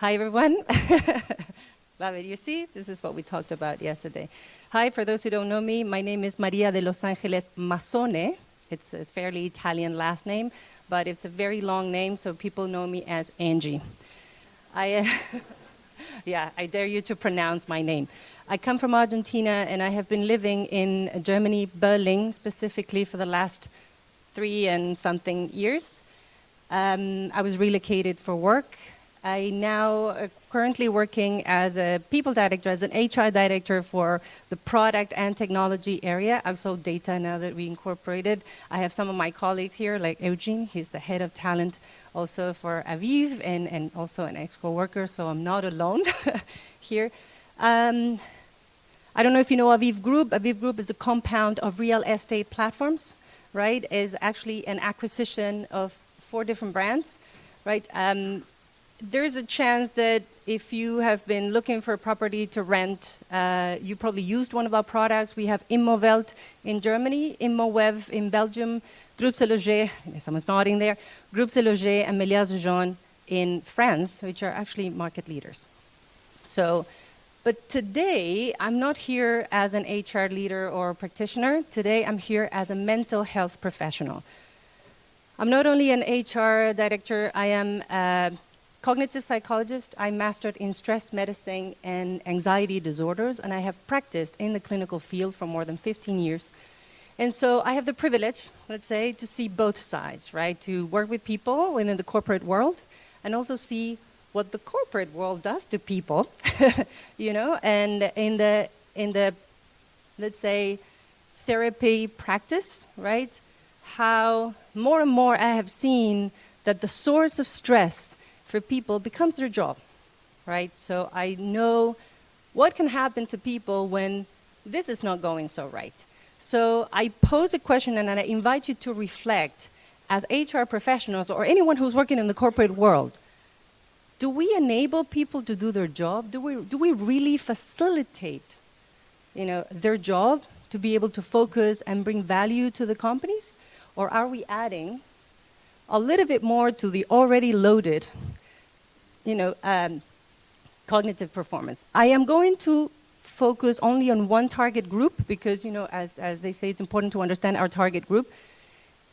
Hi, everyone. Love it. You see, this is what we talked about yesterday. Hi, for those who don't know me, my name is Maria de Los Angeles Massone. It's a fairly Italian last name, but it's a very long name, so people know me as Angie. Yeah, I dare you to pronounce my name. I come from Argentina, and I have been living in Germany, Berlin, specifically for the last 3 and something years. I was relocated for work. I now currently working as a people director, as an HR director for the product and technology area, also data now that we incorporated. I have some of my colleagues here, like Eugene, he's the head of talent also for Aviv, and also an ex-co-worker, so I'm not alone here. I don't know if you know Aviv Group. Aviv Group is a compound of real estate platforms, right? Is actually an acquisition of 4 different brands, right? There's a chance that if you have been looking for a property to rent, you probably used one of our products. We have Immowelt in Germany, Immoweb in Belgium, Groupe Loger, someone's nodding there, Groupe Loger and Melias Jean in France, which are actually market leaders. So, but today, I'm not here as an HR leader or practitioner. Today, I'm here as a mental health professional. I'm not only an HR director, I am a cognitive psychologist. I mastered in stress medicine and anxiety disorders, and I have practiced in the clinical field for more than 15 years. And so I have the privilege, let's say, to see both sides, right? To work with people within the corporate world and also see what the corporate world does to people, you know, and in the, let's say, therapy practice, right? How more and more I have seen that the source of stress for people becomes their job, right? So I know what can happen to people when this is not going so right. So I pose a question and I invite you to reflect as HR professionals or anyone who's working in the corporate world. Do we enable people to do their job? Do we really facilitate, you know, their job to be able to focus and bring value to the companies? Or are we adding a little bit more to the already loaded, you know, cognitive performance? I am going to focus only on one target group because, you know, as they say, it's important to understand our target group.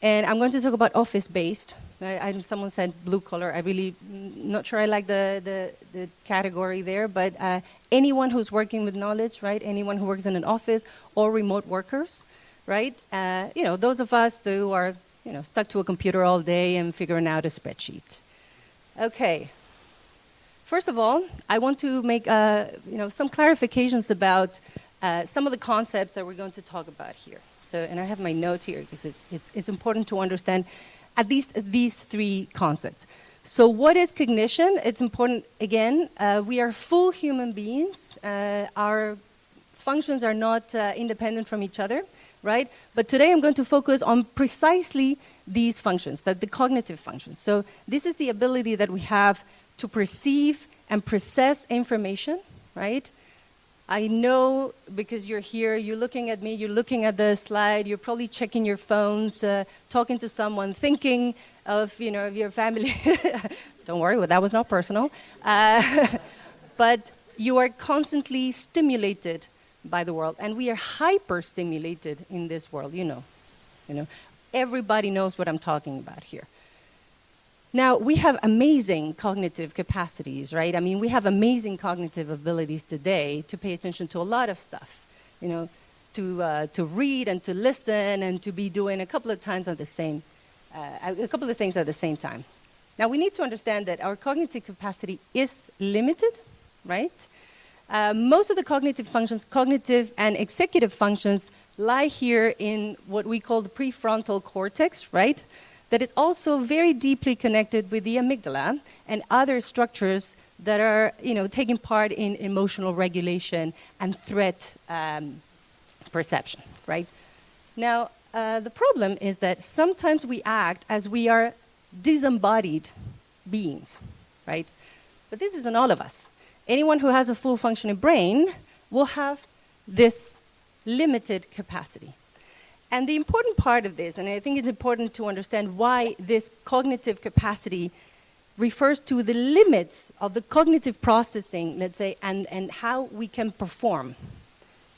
And I'm going to talk about office-based. Someone said blue collar. I really not sure I like the category there, but anyone who's working with knowledge, right? Anyone who works in an office or remote workers, right? You know, those of us who are, you know, stuck to a computer all day and figuring out a spreadsheet. Okay. First of all, I want to make you know, some clarifications about some of the concepts that we're going to talk about here. So, and I have my notes here because it's important to understand at least these 3 concepts. So what is cognition? It's important, again, we are full human beings. Our functions are not independent from each other, right? But today I'm going to focus on precisely these functions, the cognitive functions. So this is the ability that we have to perceive and process information, right? I know because you're here, you're looking at me, you're looking at the slide, you're probably checking your phones, talking to someone, thinking of, you know, of your family. Don't worry, well, that was not personal. But you are constantly stimulated by the world, and we are hyper-stimulated in this world, you know. Everybody knows what I'm talking about here. Now, we have amazing cognitive capacities, right? I mean, we have amazing cognitive abilities today to pay attention to a lot of stuff, you know, to read and to listen and to be doing a couple of things at the same time. Now, we need to understand that our cognitive capacity is limited, right? Most of the cognitive functions, cognitive and executive functions, lie here in what we call the prefrontal cortex, right? That is also very deeply connected with the amygdala and other structures that are, you know, taking part in emotional regulation and threat perception, right? Now, the problem is that sometimes we act as we are disembodied beings, right? But this isn't all of us. Anyone who has a full functioning brain will have this limited capacity. And the important part of this, and I think it's important to understand why this cognitive capacity refers to the limits of the cognitive processing, let's say, and how we can perform,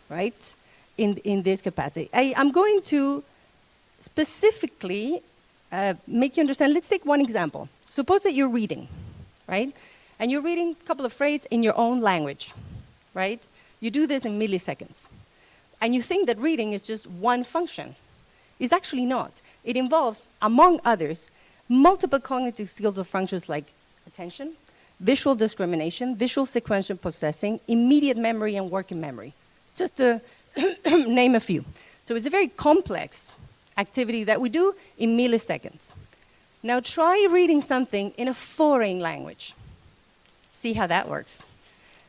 right, in this capacity. I'm going to specifically make you understand. Let's take one example. Suppose that you're reading, right? And you're reading a couple of phrases in your own language, right? You do this in milliseconds. And you think that reading is just one function. It's actually not. It involves, among others, multiple cognitive skills or functions like attention, visual discrimination, visual sequential processing, immediate memory, and working memory. Just to name a few. So it's a very complex activity that we do in milliseconds. Now try reading something in a foreign language. See how that works.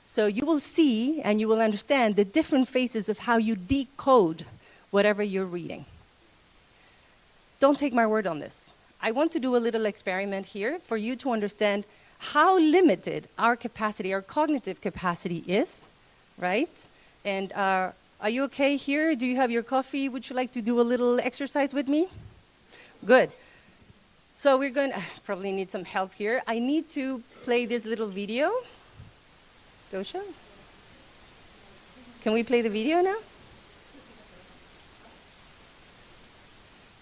So you will see and you will understand the different phases of how you decode whatever you're reading. Don't take my word on this. I want to do a little experiment here for you to understand how limited our capacity, our cognitive capacity is, right? And are you okay here? Do you have your coffee? Would you like to do a little exercise with me? Good. So we're going to probably need some help here. I need to play this little video. Dosha? Can we play the video now?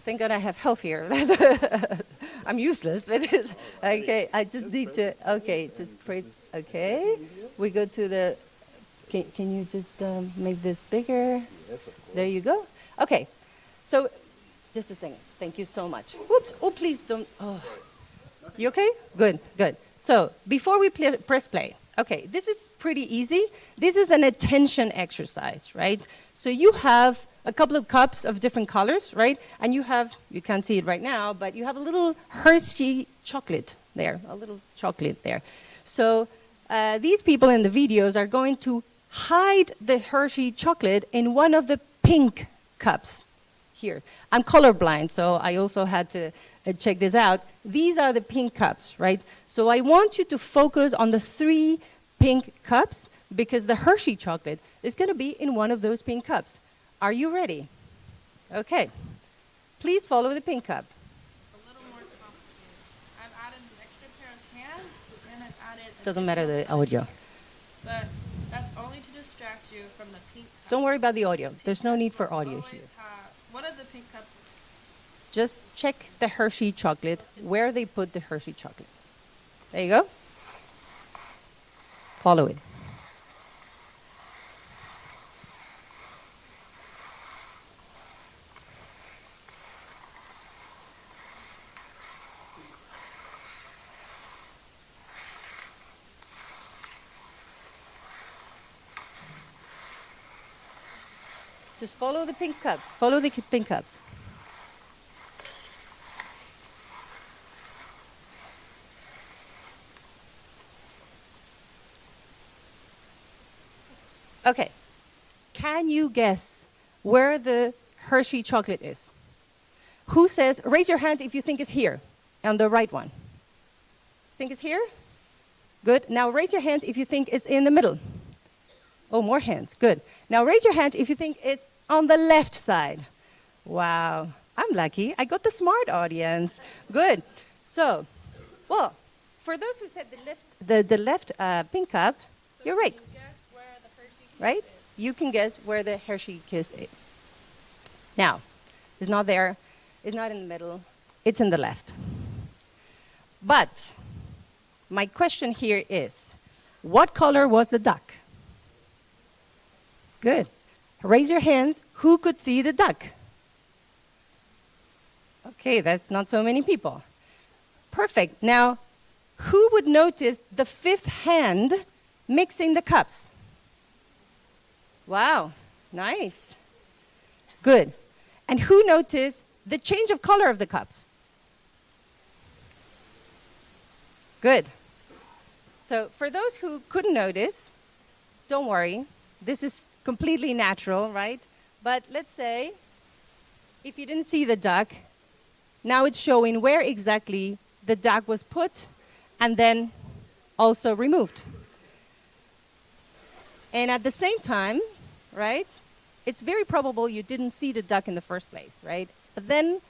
Thank God I have help here. I'm useless with it. Okay, I just need to, okay, just praise, okay. We go to the, can you just make this bigger? Yes, of course. There you go. Okay, so just a second. Thank you so much. Whoops, oh, please don't, oh. You okay? Good, good. So before we press play, okay, this is pretty easy. This is an attention exercise, right? So you have a couple of cups of different colors, right? And you have, you can't see it right now, but you have a little Hershey chocolate there, a little chocolate there. So these people in the videos are going to hide the Hershey chocolate in one of the pink cups here. I'm colorblind, so I also had to check this out. These are the pink cups, right? So I want you to focus on the 3 pink cups because the Hershey chocolate is going to be in one of those pink cups. Are you ready? Okay. Please follow the pink cup. A little more complicated. I've added an extra pair of hands, and I've added... Doesn't matter the audio. But that's only to distract you from the pink cups. Don't worry about the audio. There's no need for audio here. What are the pink cups? Just check the Hershey chocolate, where they put the Hershey chocolate. There you go. Follow it. Just follow the pink cups. Follow the pink cups. Okay. Can you guess where the Hershey chocolate is? Who says, raise your hand if you think it's here, on the right one. Think it's here? Good. Now raise your hands if you think it's in the middle. Oh, more hands. Good. Now raise your hand if you think it's on the left side. Wow. I'm lucky. I got the smart audience. Good. So, well, for those who said the left pink cup, so you're right. Can you guess where the Hershey Kiss right? is? You can guess where the Hershey Kiss is. Now, it's not there. It's not in the middle. It's in the left. But my question here is, what color was the duck? Good. Raise your hands. Who could see the duck? Okay, that's not so many people. Perfect. Now, who would notice the 5th hand mixing the cups? Wow, nice. Good. And who noticed the change of color of the cups? Good. So for those who couldn't notice, don't worry. This is completely natural, right? But let's say if you didn't see the duck, now it's showing where exactly the duck was put and then also removed. And at the same time, right, it's very probable you didn't see the duck in the first place, right? But then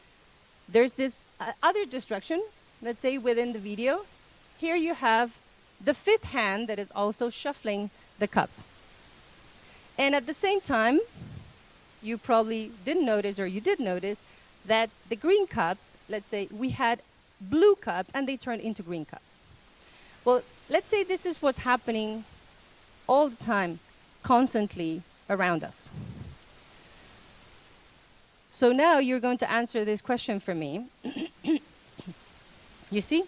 there's this other distraction, let's say within the video. here you have the fifth hand that is also shuffling the cups. And at the same time, you probably didn't notice, or you did notice, that the green cups, let's say we had blue cups and they turned into green cups. Well, let's say this is what's happening all the time, constantly around us. So now you're going to answer this question for me. You see?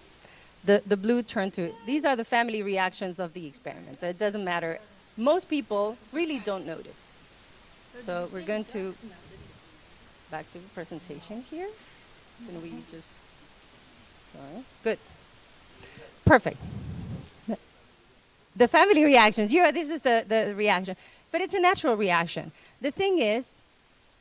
The blue turned to, these are the family reactions of the experiment. So it doesn't matter. Most people really don't notice. So we're going to, back to the presentation here. Can we just, sorry, good. Perfect. The family reactions, this is the reaction. But it's a natural reaction. The thing is,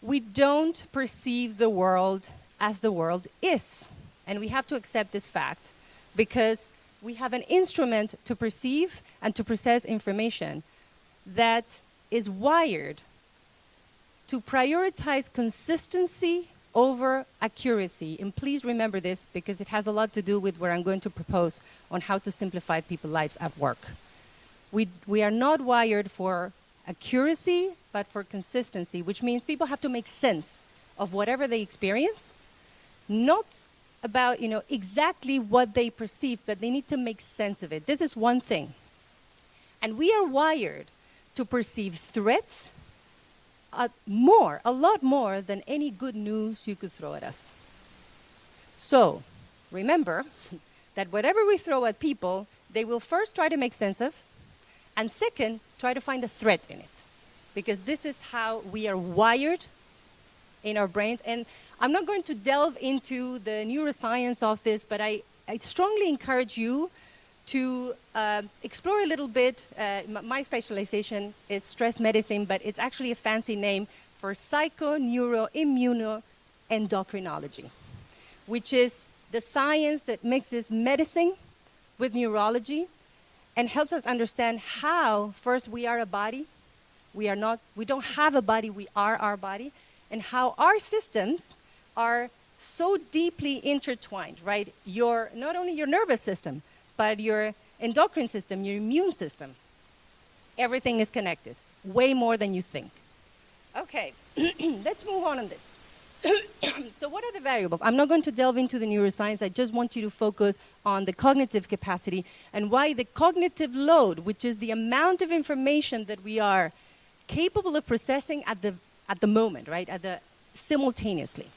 we don't perceive the world as the world is. And we have to accept this fact, because we have an instrument to perceive and to process information that is wired to prioritize consistency over accuracy. And please remember this, because it has a lot to do with what I'm going to propose on how to simplify people's lives at work. We are not wired for accuracy, but for consistency, which means people have to make sense of whatever they experience, not about exactly what they perceive, but they need to make sense of it. This is one thing. And we are wired to perceive threats a lot more than any good news you could throw at us. So remember that whatever we throw at people, they will first try to make sense of, and second, try to find a threat in it. Because this is how we are wired in our brains. And I'm not going to delve into the neuroscience of this, but I strongly encourage you to explore a little bit. My specialization is stress medicine, but it's actually a fancy name for psychoneuroimmunoendocrinology, which is the science that mixes medicine with neurology and helps us understand how, first, we are a body. We don't have a body, we are our body. And how our systems are so deeply intertwined, right? Not only your nervous system, but your endocrine system, your immune system. Everything is connected, way more than you think. Okay, let's move on this. So what are the variables? I'm not going to delve into the neuroscience. I just want you to focus on the cognitive capacity and why the cognitive load, which is the amount of information that we are capable of processing at the moment, right? Simultaneously.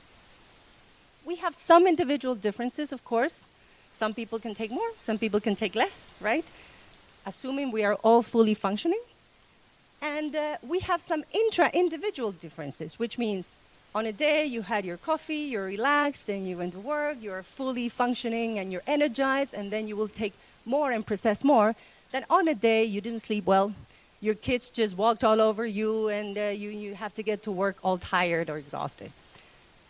We have some individual differences, of course. Some people can take more, some people can take less, right? Assuming we are all fully functioning. And we have some intra-individual differences, which means on a day you had your coffee, you're relaxed, and you went to work, you're fully functioning and you're energized, and then you will take more and process more. Then on a day you didn't sleep well, your kids just walked all over you, and you have to get to work all tired or exhausted.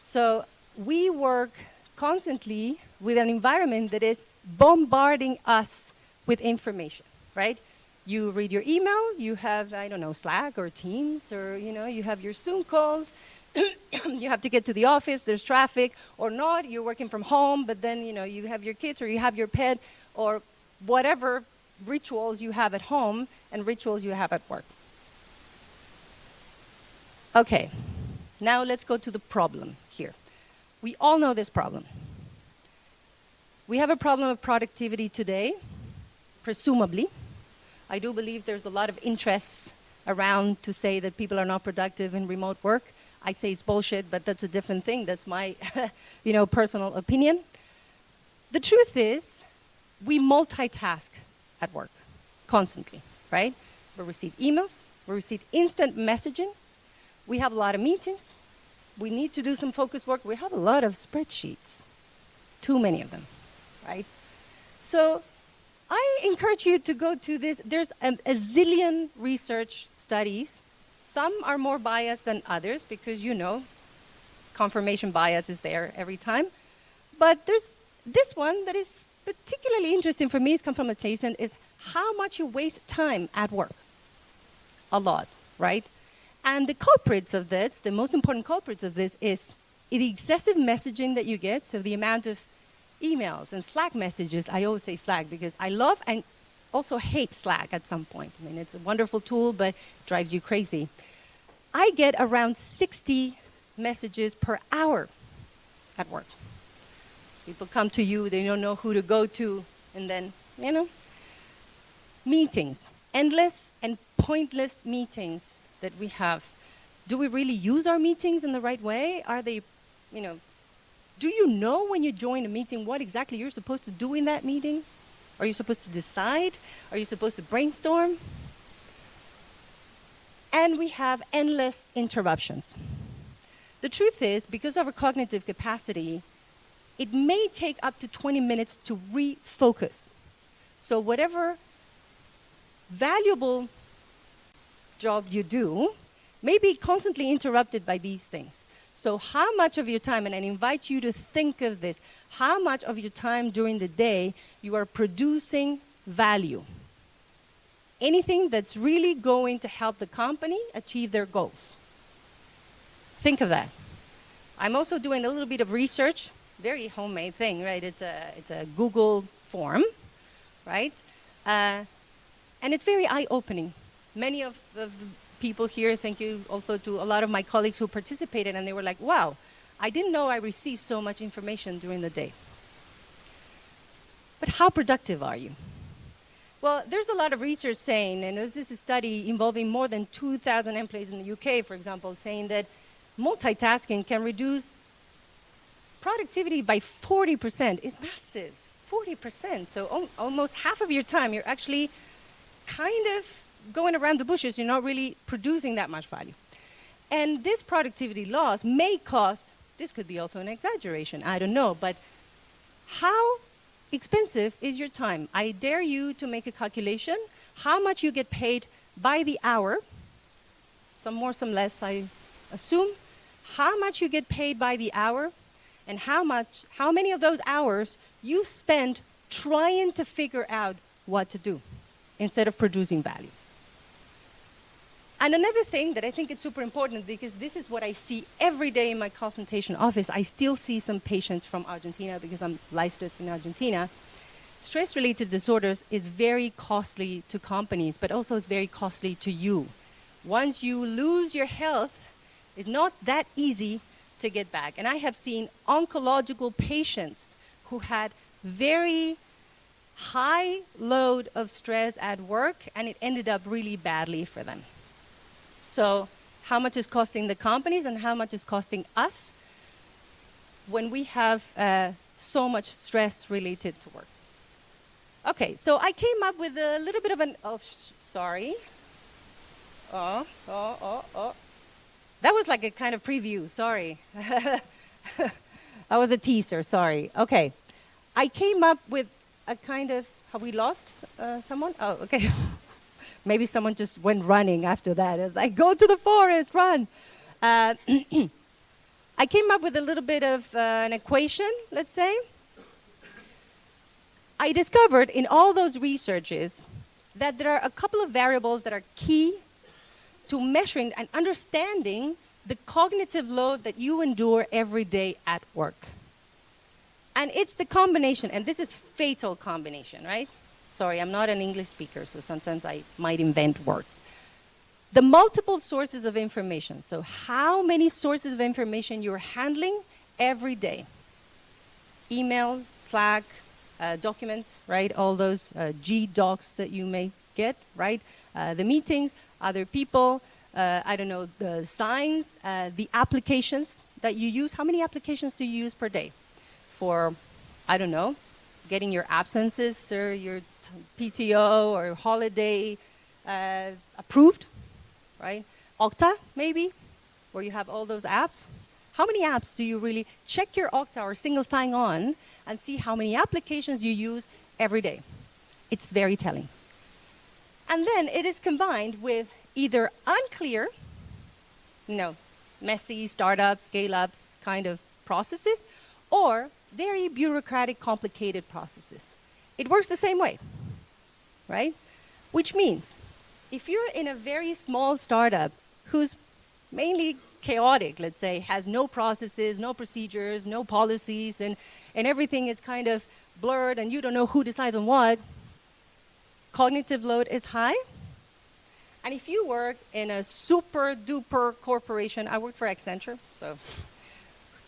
So we work constantly with an environment that is bombarding us with information, right? You read your email, you have, Slack or Teams, or, you have your Zoom calls. You have to get to the office, there's traffic, or not, you're working from home, but then, you have your kids or you have your pet, or whatever rituals you have at home and rituals you have at work. Okay, now let's go to the problem here. We all know this problem. We have a problem of productivity today, presumably. I do believe there's a lot of interests around to say that people are not productive in remote work. I say it's bullshit, but that's a different thing. That's my personal opinion. The truth is, we multitask at work constantly, right? We receive emails, we receive instant messaging, we have a lot of meetings, we need to do some focus work, we have a lot of spreadsheets, too many of them, right? So I encourage you to go to this. There's a zillion research studies. Some are more biased than others because, confirmation bias is there every time. But there's this one that is particularly interesting for me. It's come from a place and is how much you waste time at work. A lot, right? And the culprits of this, the most important culprits of this is the excessive messaging that you get, so the amount of emails and Slack messages. I always say Slack because I love and also hate Slack at some point. I mean, it's a wonderful tool, but it drives you crazy. I get around 60 messages per hour at work. People come to you, they don't know who to go to, and then, meetings, endless and pointless meetings that we have. Do we really use our meetings in the right way? Are they, do you know when you join a meeting what exactly you're supposed to do in that meeting? Are you supposed to decide? Are you supposed to brainstorm? And we have endless interruptions. The truth is, because of our cognitive capacity, it may take up to 20 minutes to refocus. So whatever valuable job you do may be constantly interrupted by these things. So how much of your time, and I invite you to think of this, how much of your time during the day you are producing value? Anything that's really going to help the company achieve their goals. Think of that. I'm also doing a little bit of research, very homemade thing, right? It's a Google form, right? And it's very eye-opening. Many of the people here, thank you also to a lot of my colleagues who participated, and they were like, wow, I didn't know I received so much information during the day. But how productive are you? Well, there's a lot of research saying, and there's this study involving more than 2,000 employees in the UK, for example, saying that multitasking can reduce productivity by 40%. It's massive, 40%. So almost half of your time, you're actually kind of going around the bushes. You're not really producing that much value. And this productivity loss may cost, this could be also an exaggeration, I don't know, but how expensive is your time? I dare you to make a calculation, how much you get paid by the hour, some more, some less, I assume, how much you get paid by the hour, and how many of those hours you spend trying to figure out what to do instead of producing value. And another thing that I think is super important, because this is what I see every day in my consultation office. I still see some patients from Argentina because I'm licensed in Argentina. Stress-related disorders is very costly to companies, but also is very costly to you. Once you lose your health, it's not that easy to get back. And I have seen oncological patients who had very high load of stress at work, and it ended up really badly for them. So how much is costing the companies and how much is costing us when we have so much stress related to work? Okay, so I came up with a little bit of an, sorry. That was like a kind of preview, sorry. That was a teaser, sorry. Okay, I came up with a kind of, have we lost someone? Oh, okay. Maybe someone just went running after that. It's like, go to the forest, run. I came up with a little bit of an equation, let's say. I discovered in all those researches that there are a couple of variables that are key to measuring and understanding the cognitive load that you endure every day at work. And it's the combination, and this is fatal combination, right? Sorry, I'm not an English speaker, so sometimes I might invent words. The multiple sources of information. So how many sources of information you're handling every day? Email, Slack, documents, right? All those G-docs that you may get, right? The meetings, other people, I don't know, the signs, the applications that you use. How many applications do you use per day? For, I don't know, getting your absences or your PTO or holiday approved, right? Okta, maybe, where you have all those apps. How many apps do you really check your Okta or single sign-on and see how many applications you use every day? It's very telling. And then it is combined with either unclear, messy startups, scale-ups kind of processes, or very bureaucratic, complicated processes. It works the same way, right? Which means if you're in a very small startup who's mainly chaotic, let's say, has no processes, no procedures, no policies, and and everything is kind of blurred and you don't know who decides on what, cognitive load is high. And if you work in a super duper corporation, I worked for Accenture, so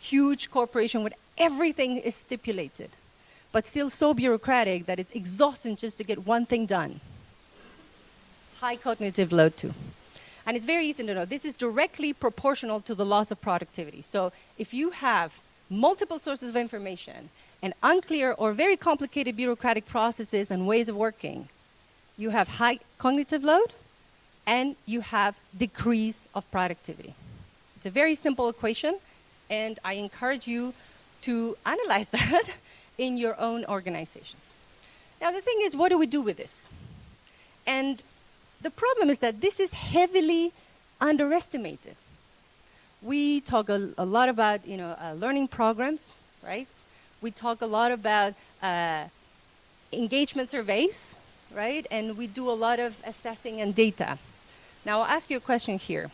huge corporation where everything is stipulated, but still so bureaucratic that it's exhausting just to get one thing done. High cognitive load too. And it's very easy to know this is directly proportional to the loss of productivity. So if you have multiple sources of information and unclear or very complicated bureaucratic processes and ways of working, you have high cognitive load and you have decrease of productivity. It's a very simple equation, and I encourage you to analyze that in your own organizations. Now the thing is, what do we do with this? And the problem is that this is heavily underestimated. We talk a lot about learning programs, right? We talk a lot about engagement surveys, right? And we do a lot of assessing and data. Now I'll ask you a question here.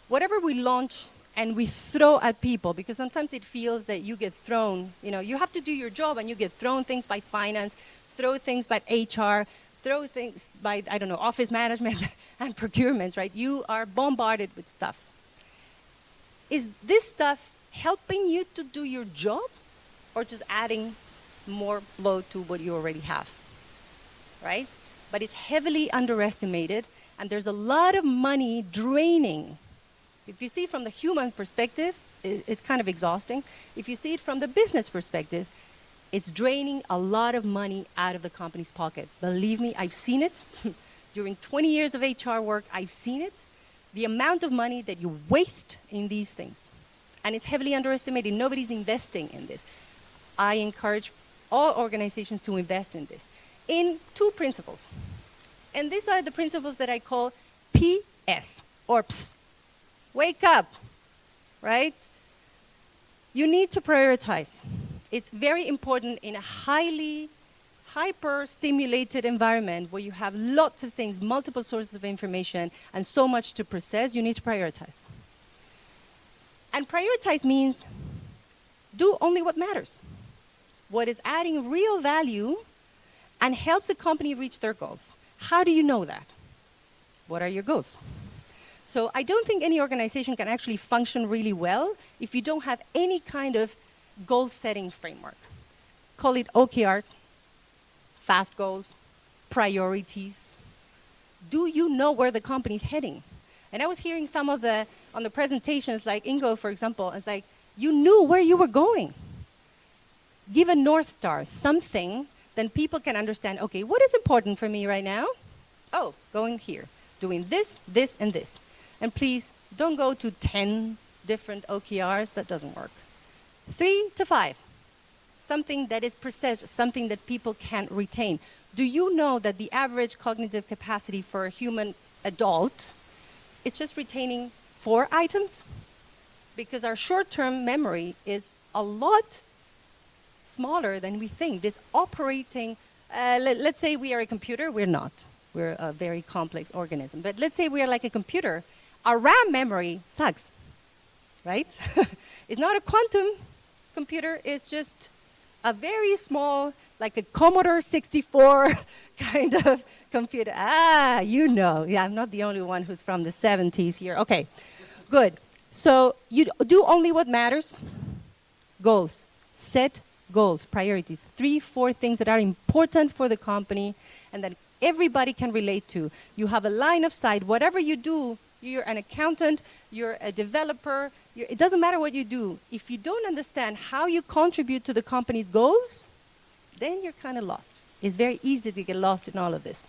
Whatever we launch and we throw at people, because sometimes it feels that you get thrown, you have to do your job and you get thrown things by finance, throw things by HR, throw things by, office management and procurements, right? You are bombarded with stuff. Is this stuff helping you to do your job or just adding more load to what you already have, right? But it's heavily underestimated, and there's a lot of money draining. If you see it from the human perspective, it's kind of exhausting. If you see it from the business perspective, it's draining a lot of money out of the company's pocket. Believe me, I've seen it. During 20 years of HR work, I've seen it. The amount of money that you waste in these things. And it's heavily underestimated. Nobody's investing in this. I encourage all organizations to invest in this, in two principles. And these are the principles that I call PS, or PS. Wake up, right? You need to prioritize. It's very important in a highly hyper-stimulated environment where you have lots of things, multiple sources of information, and so much to process. You need to prioritize. And prioritize means do only what matters, what is adding real value and helps the company reach their goals. How do you know that? What are your goals? So I don't think any organization can actually function really well if you don't have any kind of goal-setting framework. Call it OKRs, fast goals, priorities. Do you know where the company's heading? And I was hearing some of on the presentations, like Ingo, for example, it's like, you knew where you were going. Give a North Star, something, then people can understand, okay, what is important for me right now? Oh, going here, doing this, this, and this. And please, don't go to 10 different OKRs. That doesn't work. 3 to 5. Something that is precise, something that people can retain. Do you know that the average cognitive capacity for a human adult is just retaining 4 items? Because our short-term memory is a lot smaller than we think. This operating, let's say we are a computer. We're not. We're a very complex organism. But let's say we are like a computer. Our RAM memory sucks, right? It's not a quantum computer. It's just a very small, like a Commodore 64 kind of computer. Ah, you know. Yeah, I'm not the only one who's from the 70s here. Okay, good. So you do only what matters. Goals. Set goals, priorities. 3, 4 things that are important for the company and that everybody can relate to. You have a line of sight. Whatever you do, you're an accountant, you're a developer, it doesn't matter what you do. If you don't understand how you contribute to the company's goals, then you're kind of lost. It's very easy to get lost in all of this.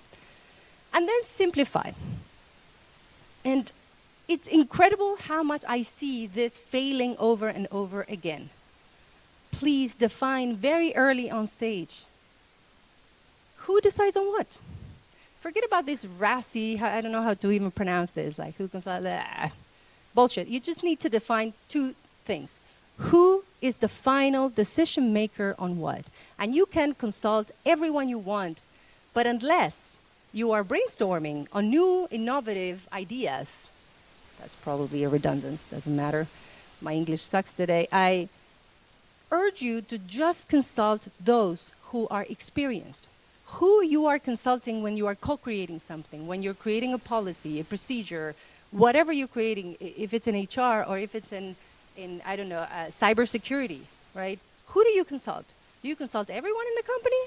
And then simplify. And it's incredible how much I see this failing over and over again. Please define very early on stage. Who decides on what? Forget about this RASI, I don't know how to even pronounce this, like who can fly, bullshit. You just need to define 2 things. Who is the final decision maker on what? And you can consult everyone you want, but unless you are brainstorming on new innovative ideas, that's probably a redundance, doesn't matter. My English sucks today. urge you to just consult those who are experienced. Who you are consulting when you are co-creating something, when you're creating a policy, a procedure, whatever you're creating, if it's in HR or if it's in I don't know, cybersecurity, right? Who do you consult? Do you consult everyone in the company?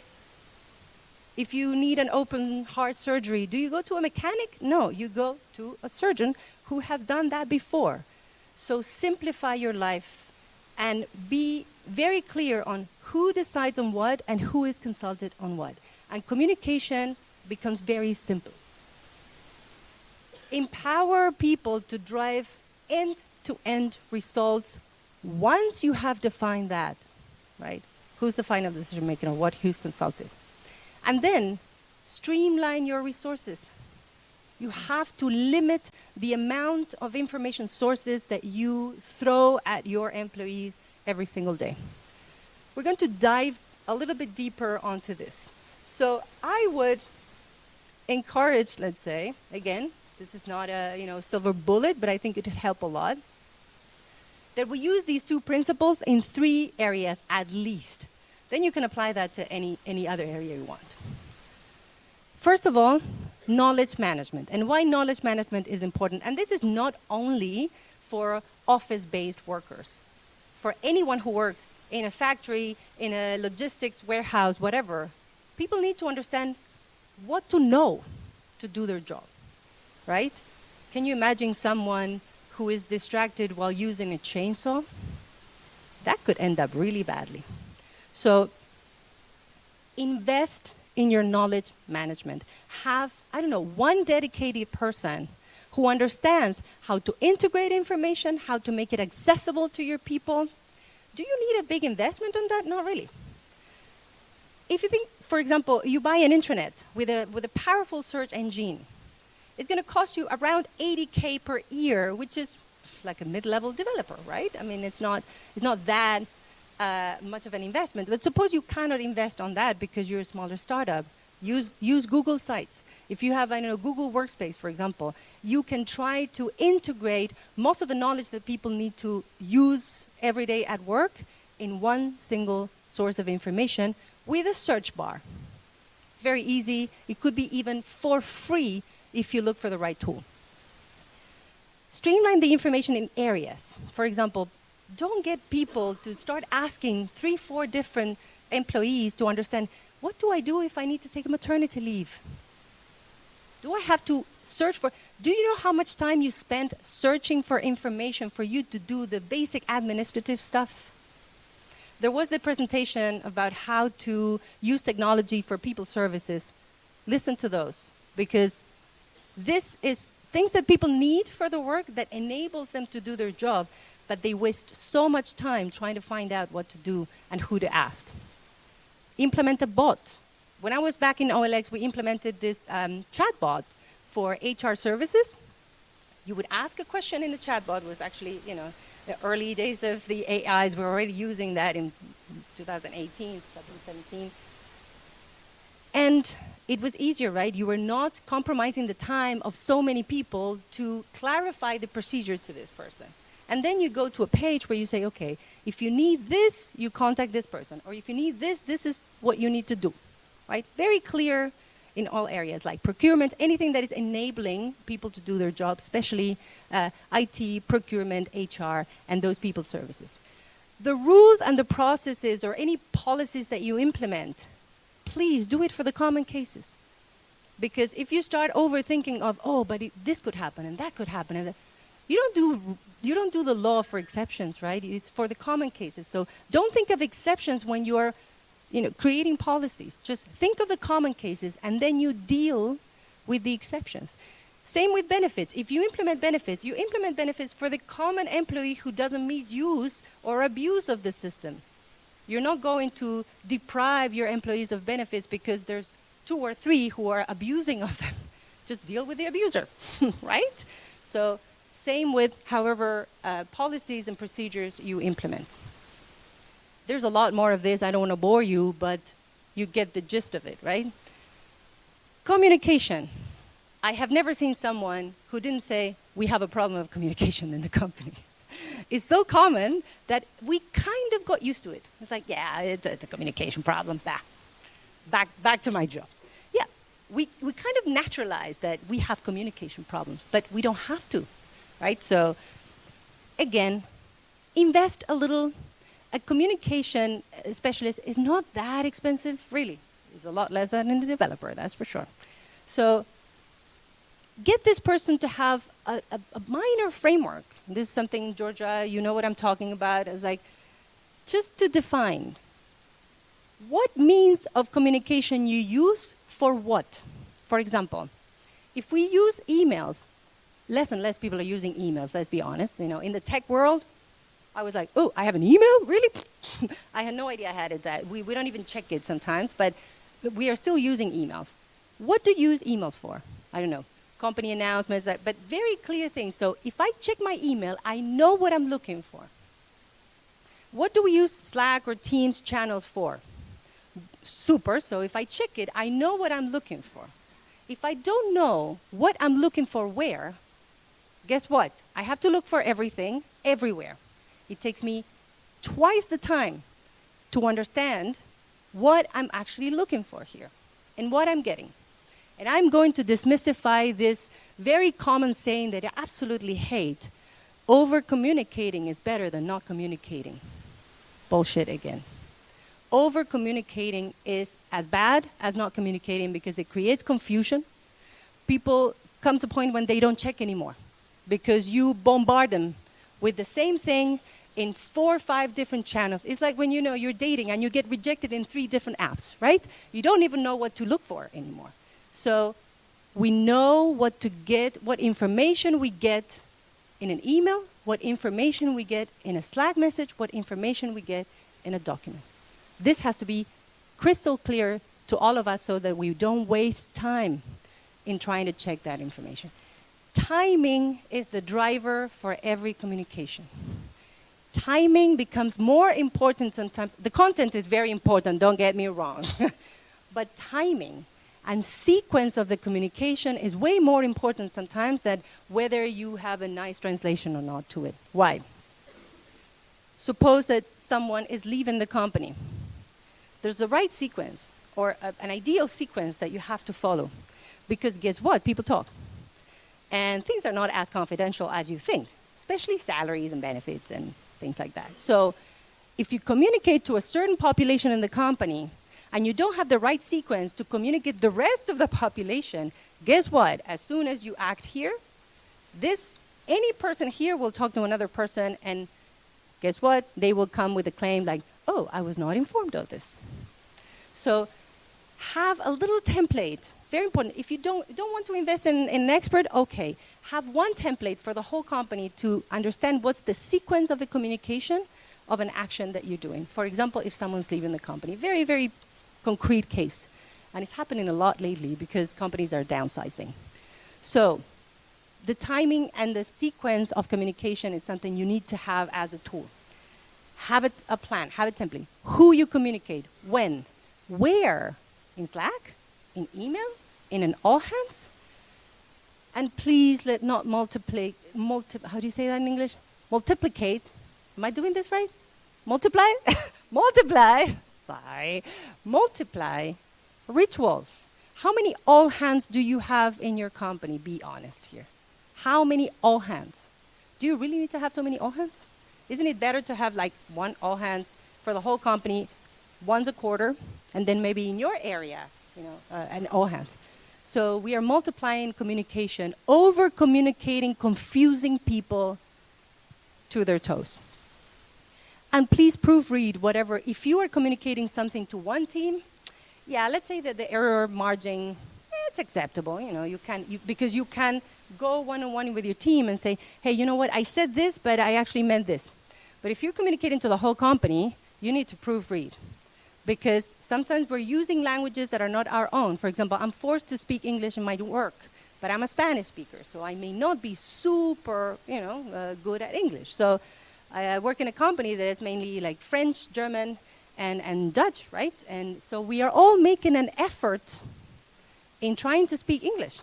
If you need an open heart surgery, do you go to a mechanic? No, you go to a surgeon who has done that before. So simplify your life and be very clear on who decides on what and who is consulted on what. And communication becomes very simple. Empower people to drive end-to-end results once you have defined that, right? Who's the final decision maker or what, who's consulted. And then streamline your resources. You have to limit the amount of information sources that you throw at your employees every single day. We're going to dive a little bit deeper onto this. So I would encourage, let's say, again, this is not a silver bullet, but I think it would help a lot, that we use these two principles in 3 areas at least. Then you can apply that to any other area you want. First of all, knowledge management. And why knowledge management is important. And this is not only for office-based workers. For anyone who works in a factory, in a logistics warehouse, whatever, people need to understand what to know to do their job, right? Can you imagine someone who is distracted while using a chainsaw? That could end up really badly. So invest in your knowledge management. Have, one dedicated person who understands how to integrate information, how to make it accessible to your people. Do you need a big investment on that? Not really. If you think, for example, you buy an intranet with a powerful search engine, it's going to cost you around $80K per year, which is like a mid-level developer, right? I mean, it's not that much of an investment. But suppose you cannot invest on that because you're a smaller startup. Use Google Sites. If you have, Google Workspace, for example, you can try to integrate most of the knowledge that people need to use every day at work in one single source of information with a search bar. It's very easy. It could be even for free if you look for the right tool. Streamline the information in areas. For example, don't get people to start asking 3-4 different employees to understand, what do I do if I need to take maternity leave? Do I have to search for, do you know how much time you spent searching for information for you to do the basic administrative stuff? There was the presentation about how to use technology for people services. Listen to those, because this is things that people need for the work that enables them to do their job, but they waste so much time trying to find out what to do and who to ask. Implement a bot. When I was back in OLX, we implemented this chatbot for HR services. You would ask a question in the chatbot. It was actually, the early days of the AIs. We were already using that in 2018, 2017. And it was easier, right? You were not compromising the time of so many people to clarify the procedure to this person. And then you go to a page where you say, okay, if you need this, you contact this person. Or if you need this, this is what you need to do, right? Very clear in all areas, like procurement, anything that is enabling people to do their job, especially IT, procurement, HR, and those people services. The rules and the processes or any policies that you implement, please do it for the common cases. Because if you start overthinking of, but this could happen and that could happen, and you don't do the law for exceptions, right? It's for the common cases. So don't think of exceptions when you're creating policies. Just think of the common cases and then you deal with the exceptions. Same with benefits. If you implement benefits for the common employee who doesn't misuse or abuse of the system. You're not going to deprive your employees of benefits because there's 2 or 3 who are abusing of them. Just deal with the abuser, right? So same with however policies and procedures you implement. There's a lot more of this. I don't want to bore you, but you get the gist of it, right? Communication. I have never seen someone who didn't say, we have a problem of communication in the company. is so common that we kind of got used to it. It's like, yeah, it's a communication problem. Back to my job. Yeah, we kind of naturalize that we have communication problems, but we don't have to, right? So, again, invest a little. A communication specialist is not that expensive, really. It's a lot less than a developer, that's for sure. So get this person to have a minor framework. This is something, Georgia, you know what I'm talking about. It's like, just to define what means of communication you use for what. For example, if we use emails, less and less people are using emails, let's be honest. You know, in the tech world, I was like, oh, I have an email? Really? I had no idea I had it. We don't even check it sometimes, but we are still using emails. What do you use emails for? I don't know. Company announcements, but very clear things. So if I check my email, I know what I'm looking for. What do we use Slack or Teams channels for? Super. So if I check it, I know what I'm looking for. If I don't know what I'm looking for where, guess what? I have to look for everything, everywhere. It takes me twice the time to understand what I'm actually looking for here and what I'm getting. And I'm going to demystify this very common saying that I absolutely hate. Over-communicating is better than not communicating. Bullshit again. Over-communicating is as bad as not communicating because it creates confusion. People come to a point when they don't check anymore because you bombard them with the same thing in 4 or 5 different channels. It's like when you know you're dating and you get rejected in 3 different apps, right? You don't even know what to look for anymore. So we know what to get, what information we get in an email, what information we get in a Slack message, what information we get in a document. This has to be crystal clear to all of us so that we don't waste time in trying to check that information. Timing is the driver for every communication. Timing becomes more important sometimes. The content is very important, don't get me wrong. But timing and sequence of the communication is way more important sometimes than whether you have a nice translation or not to it. Why? Suppose that someone is leaving the company. There's the right sequence or an ideal sequence that you have to follow. Because guess what? People talk. And things are not as confidential as you think, especially salaries and benefits and things like that. So if you communicate to a certain population in the company and you don't have the right sequence to communicate the rest of the population, guess what? As soon as you act here, any person here will talk to another person, and guess what? They will come with a claim like, oh, I was not informed of this. So have a little template. Very important. If you don't want to invest in an expert, okay. Have one template for the whole company to understand what's the sequence of the communication of an action that you're doing. For example, if someone's leaving the company, very, very concrete case. And it's happening a lot lately because companies are downsizing. So the timing and the sequence of communication is something you need to have as a tool. Have a plan, have a template. Who you communicate, when, where, in Slack, in email, in an all hands. And please let not how do you say that in English? Multiplicate. Am I doing this right? Multiply? Multiply rituals. How many all hands do you have in your company? Be honest here. How many all hands? Do you really need to have so many all hands? Isn't it better to have like one all hands for the whole company once a quarter, and then maybe in your area, an all hands? So we are multiplying communication, over-communicating, confusing people to their toes. And please proofread whatever. If you are communicating something to one team, yeah, let's say that the error margin, it's acceptable. Because you can go one-on-one with your team and say, hey, you know what, I said this, but I actually meant this. But if you're communicating to the whole company, you need to proofread. Because sometimes we're using languages that are not our own. For example, I'm forced to speak English in my work, but I'm a Spanish speaker, so I may not be super, good at English. So I work in a company that is mainly like French, German, and Dutch, right? And so we are all making an effort in trying to speak English.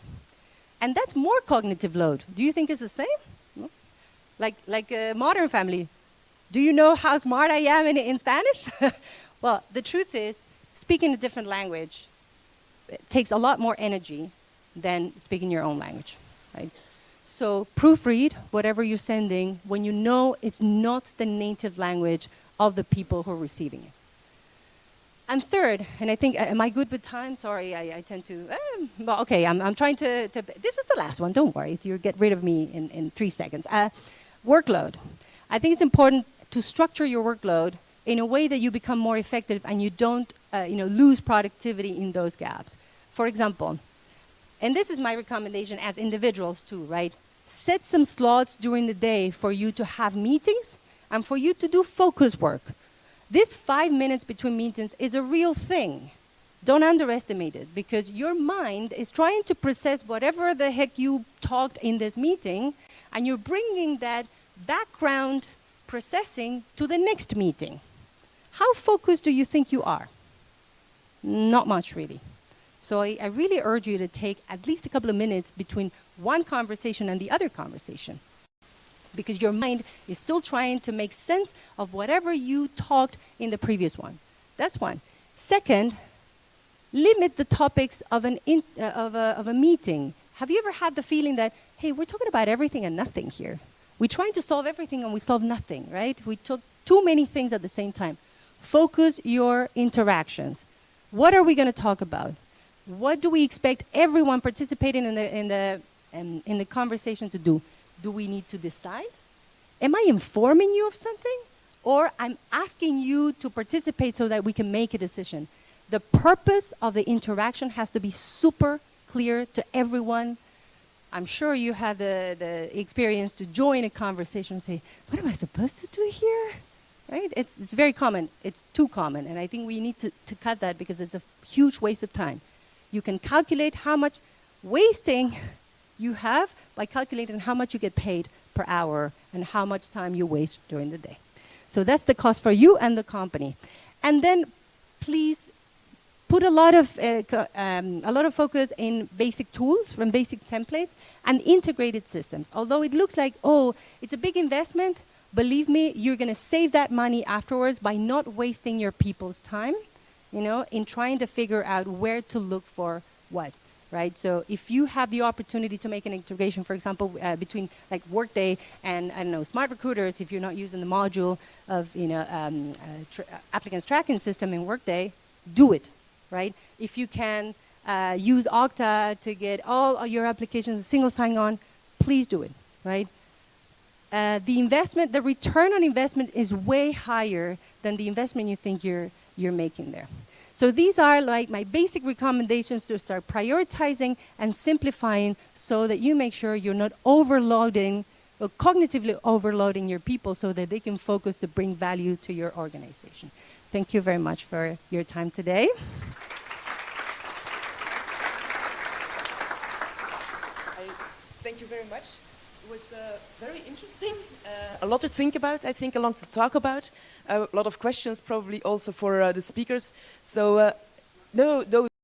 And that's more cognitive load. Do you think it's the same? No? like a Modern Family. Do you know how smart I am in Spanish? Well, the truth is, speaking a different language takes a lot more energy than speaking your own language, right? So proofread whatever you're sending when you know it's not the native language of the people who are receiving it. And third, and I think, am I good with time? Sorry, I tend to, well, okay, I'm trying to, this is the last one, don't worry, you'll get rid of me in 3 seconds. Workload. I think it's important to structure your workload in a way that you become more effective and you don't lose productivity in those gaps. For example, and this is my recommendation as individuals too, right? Set some slots during the day for you to have meetings and for you to do focus work. This 5 minutes between meetings is a real thing. Don't underestimate it, because your mind is trying to process whatever the heck you talked in this meeting, and you're bringing that background processing to the next meeting. How focused do you think you are? Not much, really. So I really urge you to take at least a couple of minutes between one conversation and the other conversation, because your mind is still trying to make sense of whatever you talked in the previous one. That's one. Second, limit the topics of a meeting. Have you ever had the feeling that, hey, we're talking about everything and nothing here? We're trying to solve everything and we solve nothing, right? We took too many things at the same time. Focus your interactions. What are we going to talk about? What do we expect everyone participating in the conversation to do? Do we need to decide? Am I informing you of something? Or I'm asking you to participate so that we can make a decision. The purpose of the interaction has to be super clear to everyone. I'm sure you had the experience to join a conversation and say, what am I supposed to do here? Right? It's very common. It's too common. And I think we need to cut that, because it's a huge waste of time. You can calculate how much wasting you have by calculating how much you get paid per hour and how much time you waste during the day. So that's the cost for you and the company. And then please put a lot of focus in basic tools and basic templates and integrated systems. Although it looks like, oh, it's a big investment, believe me, you're going to save that money afterwards by not wasting your people's time, in trying to figure out where to look for what. Right, so if you have the opportunity to make an integration, for example, between like Workday and Smart Recruiters, if you're not using the module of applicants tracking system in Workday, do it. Right, if you can use Okta to get all your applications single sign-on, please do it. Right, the return on investment is way higher than the investment you think you're making there. So these are like my basic recommendations to start prioritizing and simplifying so that you make sure you're not overloading or cognitively overloading your people so that they can focus to bring value to your organization. Thank you very much for your time today. Thank you very much. It was very interesting. A lot to think about, I think, a lot to talk about. A lot of questions probably also for the speakers. So, no,